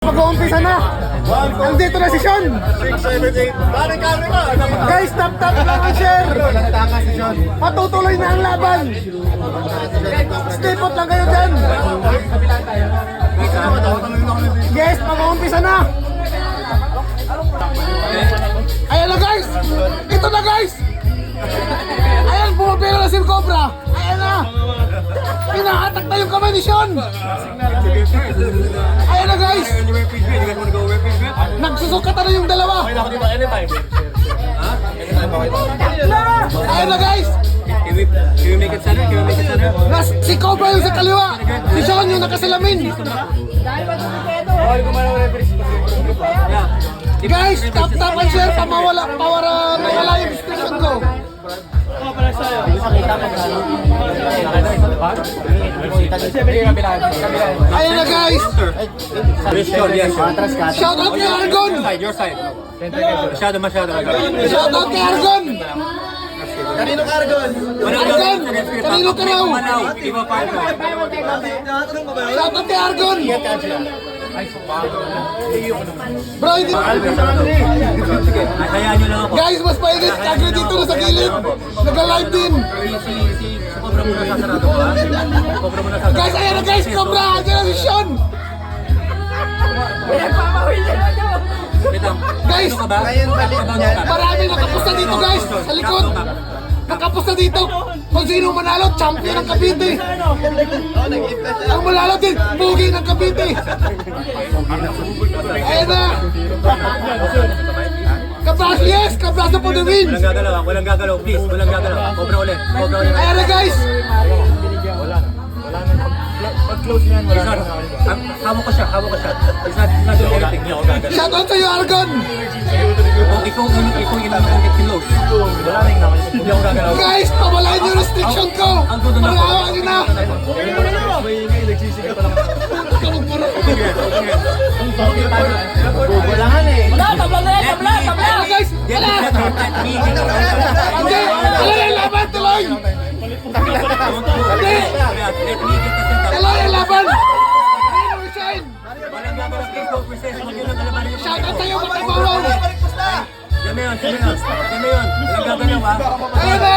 Mag-uumpisa na. Nandito na si Sean. 6, 7, 8. Parang camera. Guys, tap lang ang share. Matutuloy na ang laban. Stay put lang kayo dyan. Yes, mag-uumpisa na. Ayan na guys. Ito na guys. Ayan, bumabila na si Cobra. Ayan na. Pinahatak na yung kamay ni Sean. Ayan na guys. Nagsusukatan na yung dalawa. Ayan na guys. Can we make it center? Can we make it center? Si Cobra yung sa kaliwa. Si Sean yung nakasalamin. Guys, tap and share para mawala yung restriction ko. Ayan na guys. Shout out kay Argon. Your side. Masyado. Shout out kay Argon. Kanino ka, Argon? Argon, kanino ka raw? Shout out kay Argon. Bro, hindi. Hayaan nyo lang ako. Guys, mas painit. Kagre dito na sa gilid. Nag-live din. Cobra muna sasarado ba? Cobra muna sasarado. Guys, ayan na guys. Cobra, andyan na si Sean. Guys, marami nakapusta dito guys. Sa likod. Nakapusta dito. Kung sino manalo, champion ng Cavite. Ang manalo din, pugi ng Cavite. Ayan na. Kabras, yes! Kabras for the win! Walang gagalaw, please. Walang gagalaw. Cobra ulit. Ayan na guys! Pag-close niyan, wala na. Hawak ko siya. It's not doing anything. Hindi ako gagalaw. Shout out sa'yo, Argon! Ikaw ilan akong get close. Wala na yung naman. Hindi ako gagalaw. Guys, pabalain yung restriction ko! Pag-awa nyo na! Bubulangan eh. Tabla! Ayan na guys! Wala! Hindi! Tuloy ang laban! Tuloy! Hindi! Tuloy ang laban! Shout out sa'yo, Matabawaw! Yan na yun. Walang gagalaw ha. Ayan na!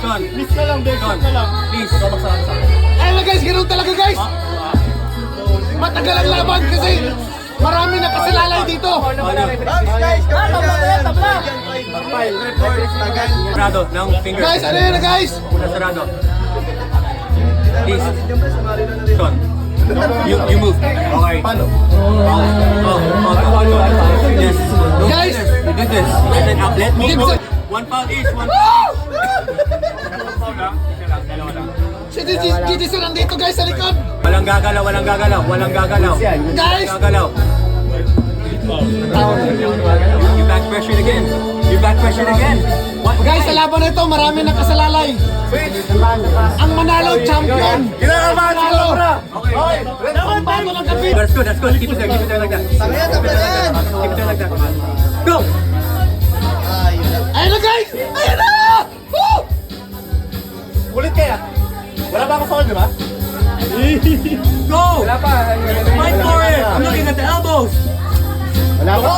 Sean, please. Ayan na guys, ganoon talaga guys! Matagal ang laban kasi marami nakasalalay dito! Sarado ng fingers. Guys, ano yun na guys? Sarado. Please. Sean. You move. Okay. Paano? Yes. Guys! Do this. And then up. Let me Give go. some- One foul each. Si Gigi nandito guys sa likod! Walang gagalaw. Guys! Gagalaw. You back pressure again. Guys, sa laban na ito, marami nakasalalay! Ang manalo, champion! Manalo! Ang bago ng gabi! That's good. Keep it there like that. Keep it there like that. Go! Ayun na guys! Ayun na! Woo! Ulit kaya. Wala ba ako sa di ba? Go! Wala pa. Fight for it! I'm looking at the elbows! Wala pa.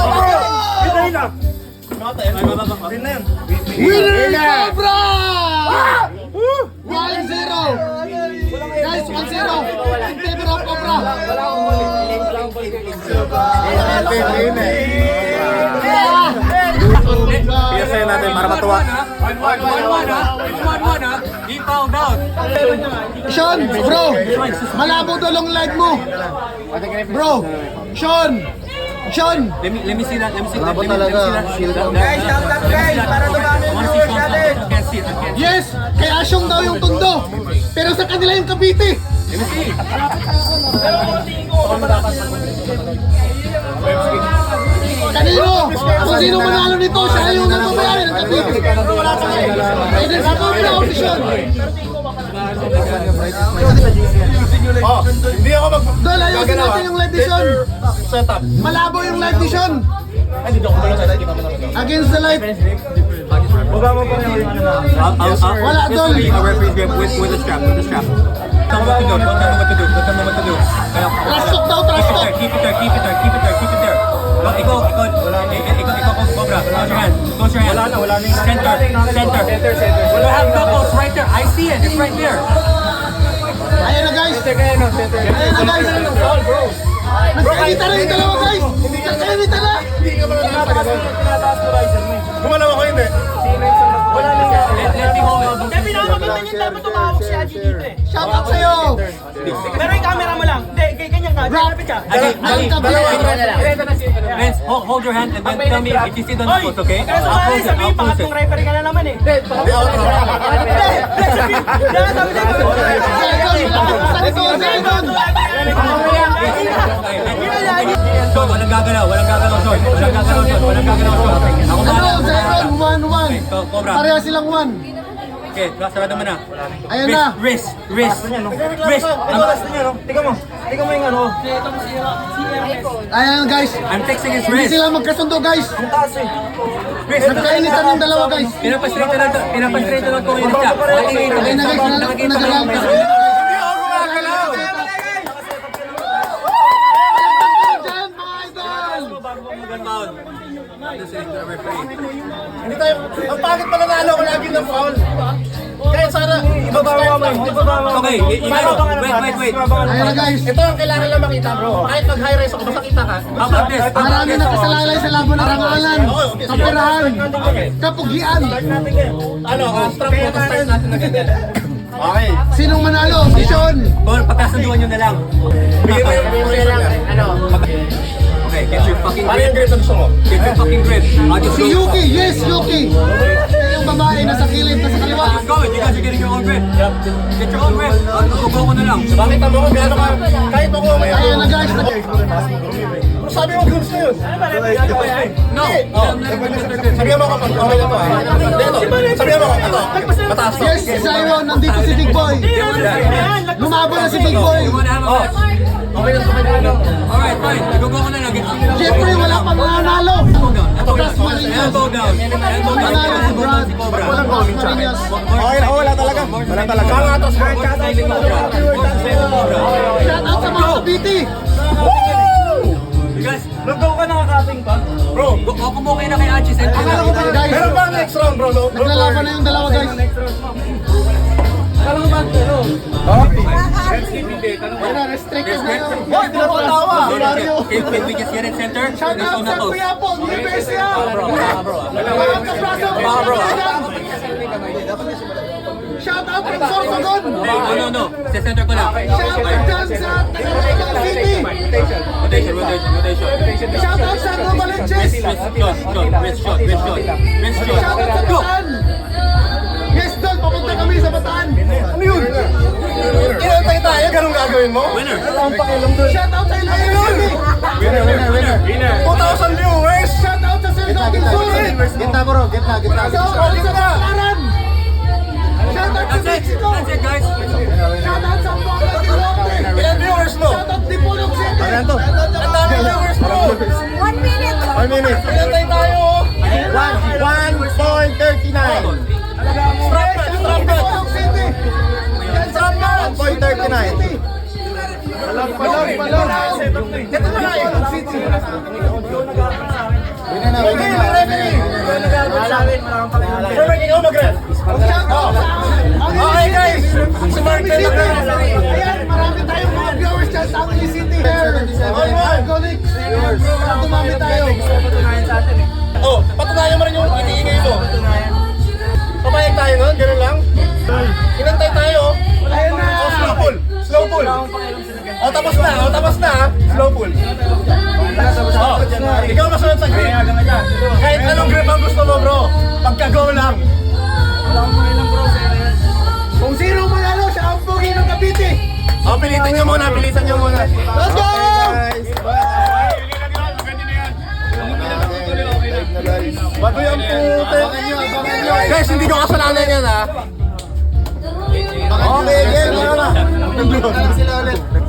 Winner Cobra! 1-0! Guys, 1-0! In favor of Cobra! Piyasayin natin para matuwa. 1-1 ha? He found out. Sean, bro! Malabo dalong live mo! Bro! Sean! Let me see that. Malabo Let me see that. Guys, tap guys, para dumami yung viewers natin. I can't see it. Yes! Kay Asyong daw yung tundo! Pero sa kanila yung Cavite! Let me see. Kanino? Kung sino manalo nito, siya yung nagbabayari ng Cavite! Ay, there's a Cobra audition! Hindi ako Dol, ayusin natin yung live vision! setup. Malabo yung live vision! Hindi ako pala sa kita mo na. Against the light! Baba mo pa yung Wala, Dol. with the strap. Tell me what to do. Don't tell me what to do. Don't tell me what to do. Kaya, Trash talk daw, trash talk. Keep it there. Keep it there. Keep it there. Keep it there. Ikaw, Cobra. Close your hand. Close your hand. Wala na. Center. You have couples right there. I see it. It's right there. Ayan na guys. Ayan na guys. Nagkakita na yung dalawa guys. Nagkakita na. Gumalaw ako hindi. Let me hold it. Kaya pinakamaganda niyan dapat tumawag si Aji dito eh. Shout out sa'yo. Pero yung camera mo lang. Hindi, ganyan ka. Lapit ka. Vince, hold your hand and then tell me if you see the nipples, okay? Kaya sa I'll mga close it. sabihin, I'll close pangatlong it. referee ka na naman eh. Sean, walang gagalaw, Sean. Ako Ano, ba? Zeron, 1-1. Cobra. Pareha silang 1. Okay, sarado mo na. Ayan na. Wrist. Tingnan mo yung ano. Ayan guys. I'm fixing his Hindi wrist. sila magkasundo guys. Wrist. Nagkainitan yung dalawa guys. Pinapastraight na lang ko yung siya. Ayan na guys, nagalag ka. Diyan, mga idol. Hindi tayo, ang pangit pa nanalo ko lagi ng foul. Kaya sana, ibabawa mo. Okay, wait. Ayan na guys. Ito ang kailangan lang makita bro. Kahit mag-high rise ako, basta kita ka. How about this? Marami na kasalalay sa laban ng rangalan. Kapirahan. Kapugian. Ano, strap mo, start natin na ganyan. Okay. Sinong manalo? Si Sean. Or pagkasunduan nyo na lang. Bigyan mo na lang, ano. Okay, get your fucking Paano yung grip. grip na gusto mo? Get your fucking grip. I'll just Si go. Yuki. Yes, Yuki. Yung babae nasa kilid, nasa kaliwa. Let's go. You guys are getting your own grip. Get your own grip. Go ko na lang. Bakit mo kung ano ka, kahit mo kung may Ayan na guys. sabi mo groups na yun. No. Sabihan mo kapag okay na to ha. Dito, sabihan mo kapag ito. Mataas to. Yes, si Zion. Nandito si Big Boy. Lumaban na si Big Boy. You wanna have a match? Okay na sa kanya. Alright, fine. Go ko na lang. Jeffrey, wala pang nanalo. Pras Marinas. Elbow down. Elbow down. Manalo si Brad. Walang goal, Pras Marinas. Okay na, wala talaga. Wala talaga. Kaya nga to. Shout out sa mga Cavite. You guys, Nag-go ka nakakaping pa? Bro, kumukay na kay Archie. Send Akala ko ba guys? meron ba ang next round bro? Naglalaban na yung dalawa guys. Ayan na, restricted na yun. Boy, di na ako tawa. Mario. Can we just get it center? Shout out sa Kuya po. Universia. Mga kapraso. Shout out from Sorsogon. No. Sa center ko lang. Shout out dyan sa Tagaytay City. Rotation. Shout out sa Novaliches. Wrist shot. Shout out sa Bataan. Yes, Dol, papunta kami sa Bataan. Ano yun? Inantay tayo, ganun gagawin mo? Winner. Shout out sa Iloilo City. Winner. 2,000 viewers! Shout out sa Sir Doggy Suri. Gitna bro, gitna. Shout out sa Baclaran. Shout out sa Mexico. That's it, guys. Shout out sa Puebla del Norte. Ilan viewers mo? Shout out Dipolog City. Ang dami viewers bro! 1 minute. 1 minute. Inantay tayo! 1.39. Dipolog City. Yan sa Dipolog 1.39. Palag. Ito na nga eh. City. Perfect, ikaw mag-ref. Shout out sa Okay guys! Si Mark City. Taylor. Ayan, marami tayong mga viewers dyan sa Angli City. Alcoholic. Dumami tayo. Oh, patunayan mo rin yung iniingay mo. Papayag tayo nun, ganun lang. Inantay tayo. Ayan na. Oh, slow pull. Oh, tapos na. Slow pull. Oh, ikaw masunod sa grip. Kahit anong grip ang gusto mo bro. Pagka-go lang. Kung sino manalo, siya ang pogi ng Cavite. Oh, pilitan nyo muna. Let's go! Bago yung puto. Guys, hindi ko kasalanan yan ha. Okay, game. Ano na?